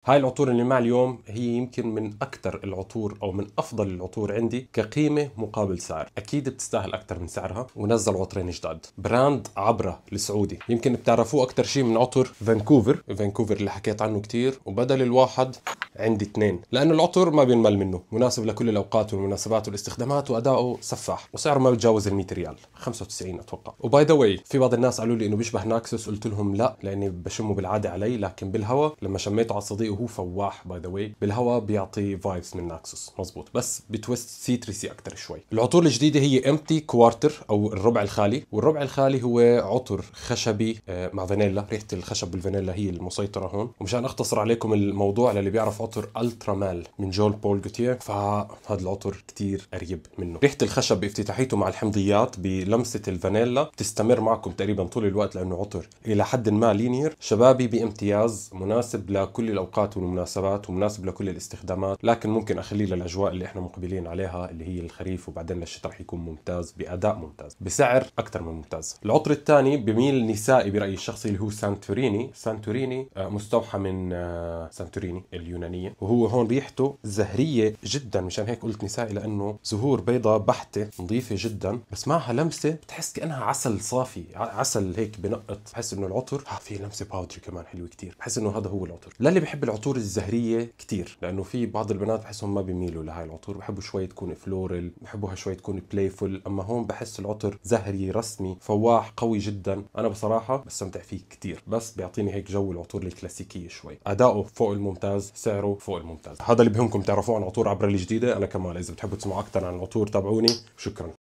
هاي العطور اللي معي اليوم هي يمكن من أكثر العطور أو من أفضل العطور عندي كقيمة مقابل سعر. أكيد بتستاهل أكثر من سعرها، ونزل عطرين جداد. براند عبرة السعودي، يمكن بتعرفوه أكثر شيء من عطر فانكوفر اللي حكيت عنه كتير، وبدل الواحد عندي اثنين، لأنه العطر ما بينمل منه، مناسب لكل الأوقات والمناسبات والاستخدامات، وأداؤه سفاح، وسعره ما بتجاوز ال 100 ريال، 95 أتوقع. وباي ذا واي، في بعض الناس قالوا لي إنه بيشبه ناكسوس، قلت لهم لا، لأني بشمه بالعادة علي، لكن بالهواء لما شميته على صديقي وهو فواح باي ذا واي، بالهواء بيعطي فايبس من ناكسوس مزبوط، بس بتويست سيتريسي أكثر شوي. العطور الجديدة هي امتي كوارتر أو الربع الخالي، والربع الخالي هو عطر خشبي مع فانيلا. ريحة الخشب والفانيلا هي المسيطرة هون. ومشان أختصر عليكم الموضوع للي بيعرف، عطر الترا مال من جول بول جوتيه، فهذا العطر كتير قريب منه. ريحة الخشب بافتتاحيته مع الحمضيات بلمسة الفانيلا بتستمر معكم تقريبا طول الوقت، لأنه عطر إلى حد ما لينير شبابي بامتياز، مناسب لكل الأوقات والمناسبات، ومناسب لكل الاستخدامات، لكن ممكن أخليه للأجواء اللي إحنا مقبلين عليها اللي هي الخريف، وبعدين للشتاء رح يكون ممتاز بأداء ممتاز بسعر أكثر من ممتاز. العطر الثاني بميل نسائي برأيي الشخصي، اللي هو سانتوريني مستوحى من سانتوريني اليونانية، وهو هون ريحته زهرية جدا، مشان هيك قلت نسائي، لأنه زهور بيضة بحتة نظيفة جدا، بس معها لمسة بتحس كأنها عسل صافي، عسل هيك بنقط. بحس إنه العطر في لمسة باودري كمان حلوة كتير. بحس إنه هذا هو العطر للي بحب العطور الزهرية كتير، لأنه في بعض البنات بحسهم ما بيميلوا لهاي العطور، بحبوا شوي تكون فلورال، بحبوها شوي تكون بلايفول. أما هون بحس العطر زهري رسمي فواح قوي جدا. أنا بصراحة بستمتع فيه كتير، بس بيعطيني هيك جو العطور الكلاسيكية شوي. أداؤه فوق الممتاز، سعره فوق الممتاز. هذا اللي بهمكم تعرفوه عن عطور عبرة الجديدة. أنا كمال، إذا بتحبوا تسمعوا أكثر عن العطور تابعوني. شكرا.